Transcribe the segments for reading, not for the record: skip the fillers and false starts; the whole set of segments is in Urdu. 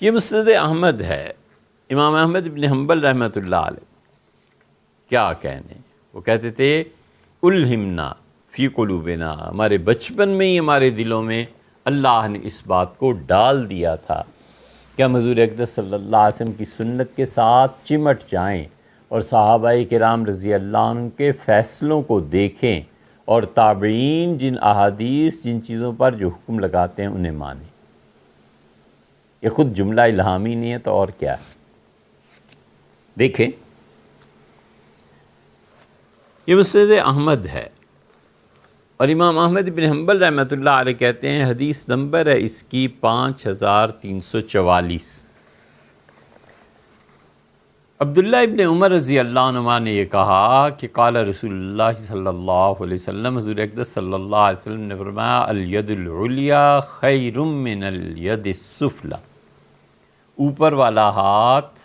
یہ مسند احمد ہے، امام احمد بن حنبل رحمۃ اللہ علیہ کیا کہنے، وہ کہتے تھے الہمنا فی قلوبنا، ہمارے بچپن میں ہی ہمارے دلوں میں اللہ نے اس بات کو ڈال دیا تھا کہ ہم حضور اقدس صلی اللہ علیہ وسلم کی سنت کے ساتھ چمٹ جائیں اور صحابہ کرام رضی اللہ عنہ کے فیصلوں کو دیکھیں اور تابعین جن احادیث جن چیزوں پر جو حکم لگاتے ہیں انہیں مانیں۔ یہ خود جملہ الہامی نہیں ہے تو اور کیا ہے؟ دیکھیں یہ مسند احمد ہے اور امام احمد بن حنبل رحمۃ اللہ علیہ کہتے ہیں حدیث نمبر ہے اس کی 5344۔ عبداللہ ابن عمر رضی اللہ عنہ نے یہ کہا کہ قال رسول اللہ صلی اللہ علیہ وسلم، حضور اقدس صلی اللہ علیہ وسلم نے فرمایا الید العلیا خیر من الید السفلی، اوپر والا ہاتھ،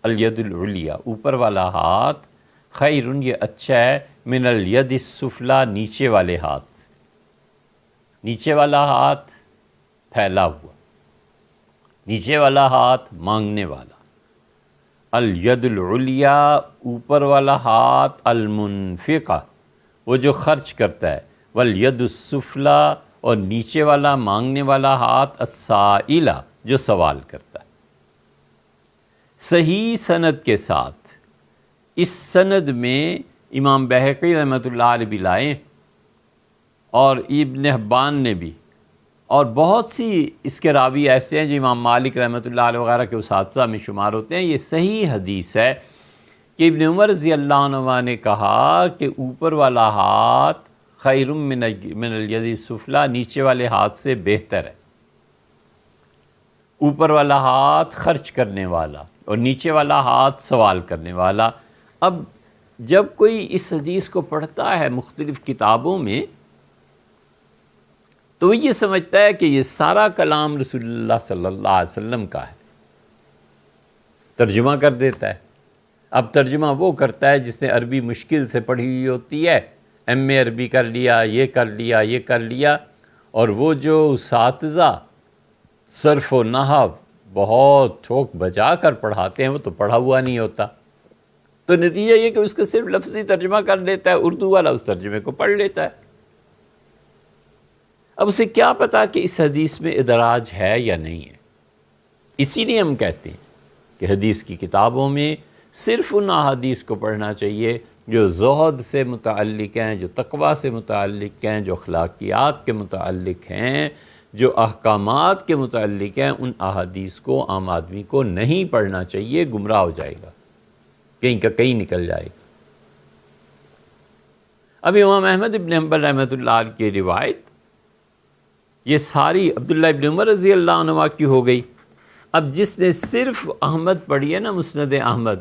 الید العلیا اوپر والا ہاتھ، خیر یہ اچھا ہے، من الید السفلی نیچے والے ہاتھ سے، نیچے والا ہاتھ پھیلا ہوا، نیچے والا ہاتھ مانگنے والا، الید العلیا اوپر والا ہاتھ، المنفقہ وہ جو خرچ کرتا ہے، والید السفلی اور نیچے والا مانگنے والا ہاتھ، السائلہ جو سوال کرتا ہے۔ صحیح سند کے ساتھ، اس سند میں امام بہقی رحمۃ اللہ علیہ بھی لائے اور ابن حبان نے بھی، اور بہت سی اس کے راوی ایسے ہیں جو امام مالک رحمۃ اللہ علیہ وغیرہ کے اساتذہ میں شمار ہوتے ہیں۔ یہ صحیح حدیث ہے کہ ابن عمر رضی اللہ عنہ نے کہا کہ اوپر والا ہاتھ خیر من الید السفلی، نیچے والے ہاتھ سے بہتر ہے۔ اوپر والا ہاتھ خرچ کرنے والا اور نیچے والا ہاتھ سوال کرنے والا۔ اب جب کوئی اس حدیث کو پڑھتا ہے مختلف کتابوں میں تو وہ یہ سمجھتا ہے کہ یہ سارا کلام رسول اللہ صلی اللہ علیہ وسلم کا ہے، ترجمہ کر دیتا ہے۔ اب ترجمہ وہ کرتا ہے جس نے عربی مشکل سے پڑھی ہوئی ہوتی ہے، ایم اے عربی کر لیا، یہ کر لیا، یہ کر لیا، اور وہ جو اساتذہ صرف و نحو بہت ٹھوک بجا کر پڑھاتے ہیں وہ تو پڑھا ہوا نہیں ہوتا، تو نتیجہ یہ کہ اس کا صرف لفظی ترجمہ کر لیتا ہے، اردو والا اس ترجمے کو پڑھ لیتا ہے۔ اب اسے کیا پتا کہ اس حدیث میں ادراج ہے یا نہیں ہے؟ اسی لیے ہم کہتے ہیں کہ حدیث کی کتابوں میں صرف ان احادیث کو پڑھنا چاہیے جو زہد سے متعلق ہیں، جو تقویٰ سے متعلق ہیں، جو اخلاقیات کے متعلق ہیں، جو احکامات کے متعلق ہیں۔ ان احادیث کو عام آدمی کو نہیں پڑھنا چاہیے، گمراہ ہو جائے گا، کہیں کا کہیں نکل جائے گا۔ اب امام احمد ابن حنبل رحمۃ اللہ علیہ کی روایت یہ ساری عبداللہ ابن عمر رضی اللہ عنہ کی ہو گئی۔ اب جس نے صرف احمد پڑھی ہے نا، مسند احمد،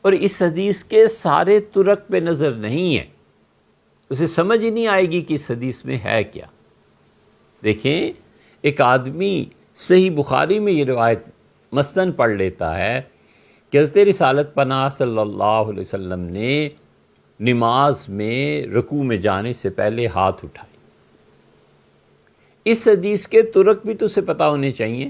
اور اس حدیث کے سارے طرق پہ نظر نہیں ہے، اسے سمجھ ہی نہیں آئے گی کہ اس حدیث میں ہے کیا۔ دیکھیں ایک آدمی صحیح بخاری میں یہ روایت مثلاً پڑھ لیتا ہے کہ حضرت رسالت پناہ صلی اللہ علیہ وسلم نے نماز میں رکوع میں جانے سے پہلے ہاتھ اٹھائے۔ اس حدیث کے طرق بھی تو اسے پتہ ہونے چاہیے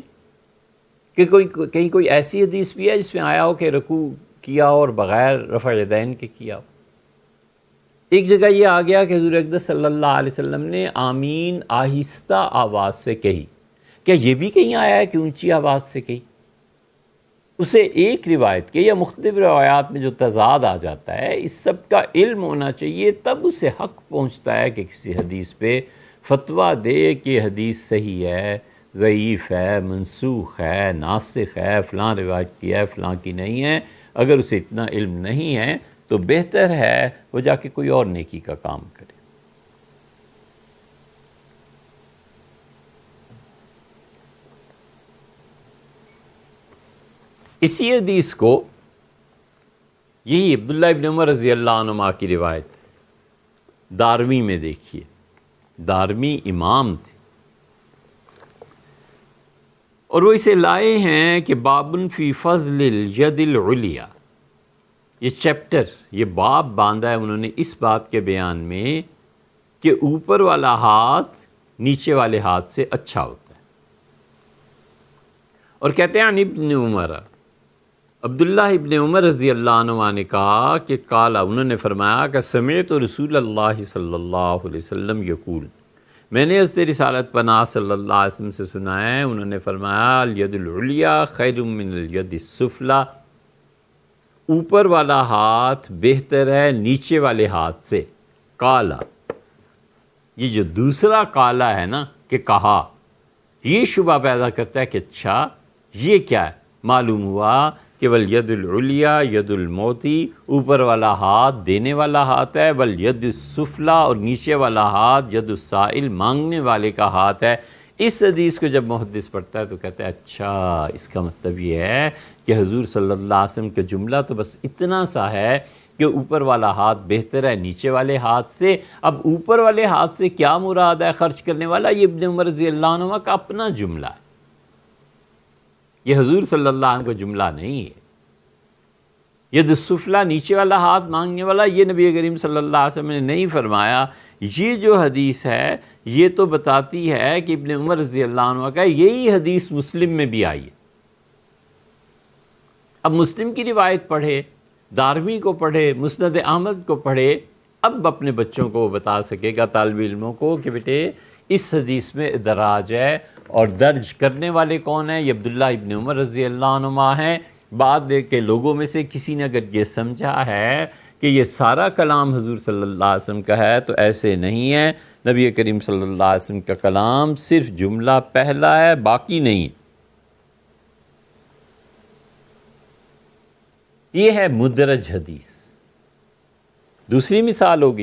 کہ کہیں کوئی ایسی حدیث بھی ہے جس میں آیا ہو کہ رکوع کیا اور بغیر رفع یدین کے کیا ہو۔ ایک جگہ یہ آ گیا کہ حضور اقدس صلی اللہ علیہ وسلم نے آمین آہستہ آواز سے کہی، کیا یہ بھی کہیں آیا ہے کہ اونچی آواز سے کہی؟ اسے ایک روایت کے یا مختلف روایات میں جو تضاد آ جاتا ہے، اس سب کا علم ہونا چاہیے، تب اسے حق پہنچتا ہے کہ کسی حدیث پہ فتویٰ دے کہ یہ حدیث صحیح ہے، ضعیف ہے، منسوخ ہے، ناسخ ہے، فلاں روایت کی ہے، فلاں کی نہیں ہے۔ اگر اسے اتنا علم نہیں ہے تو بہتر ہے وہ جا کے کوئی اور نیکی کا کام کرے۔ اسی حدیث کو یہی عبداللہ ابن عمر رضی اللہ عنہ کی روایت دارمی میں دیکھیے، دارمی امام تھے اور وہ اسے لائے ہیں کہ بابن فی فضل الید العلیا، یہ چیپٹر، یہ باب باندھا ہے انہوں نے اس بات کے بیان میں کہ اوپر والا ہاتھ نیچے والے ہاتھ سے اچھا ہوتا ہے، اور کہتے ہیں عن ابن عمر، عبداللہ ابن عمر رضی اللہ عنہ نے کہا کہ قال، انہوں نے فرمایا کہ سمعت رسول اللہ صلی اللہ علیہ وسلم یقول، میں نے حضرت رسالت پناہ صلی اللہ علیہ وسلم سے سنا ہے، انہوں نے فرمایا الید العلیٰ خیر من الید السفلی، اوپر والا ہاتھ بہتر ہے نیچے والے ہاتھ سے۔ قالا، یہ جو دوسرا قالا ہے نا کہ کہا، یہ شبہ پیدا کرتا ہے کہ اچھا یہ کیا ہے؟ معلوم ہوا کہ والید العلیٰ ید الموتی، اوپر والا ہاتھ دینے والا ہاتھ ہے، والید السفلی، اور نیچے والا ہاتھ ید السائل، مانگنے والے کا ہاتھ ہے۔ اس حدیث کو جب محدث پڑھتا ہے تو کہتا ہے اچھا اس کا مطلب یہ ہے کہ حضور صلی اللہ علیہ وسلم کا جملہ تو بس اتنا سا ہے کہ اوپر والا ہاتھ بہتر ہے نیچے والے ہاتھ سے۔ اب اوپر والے ہاتھ سے کیا مراد ہے خرچ کرنے والا؟ یہ ابن عمر رضی اللہ عنہ کا اپنا جملہ ہے، یہ حضور صلی اللہ علیہ وسلم کا جملہ نہیں ہے۔ ید السفلی، نیچے والا ہاتھ مانگنے والا، یہ نبی کریم صلی اللہ علیہ وسلم نے نہیں فرمایا۔ یہ جو حدیث ہے یہ تو بتاتی ہے کہ ابن عمر رضی اللہ عنہ کا یہی حدیث مسلم میں بھی آئی ہے۔ اب مسلم کی روایت پڑھے، دارمی کو پڑھے، مسند احمد کو پڑھے، اب اپنے بچوں کو بتا سکے گا، طالب علموں کو، کہ بیٹے اس حدیث میں ادراج ہے، اور درج کرنے والے کون ہیں؟ یہ عبداللہ ابن عمر رضی اللہ عنہ ہیں۔ بعد کے لوگوں میں سے کسی نے اگر یہ سمجھا ہے کہ یہ سارا کلام حضور صلی اللہ علیہ وسلم کا ہے تو ایسے نہیں ہے، نبی کریم صلی اللہ علیہ وسلم کا کلام صرف جملہ پہلا ہے، باقی نہیں۔ یہ ہے مدرج حدیث۔ دوسری مثال ہوگی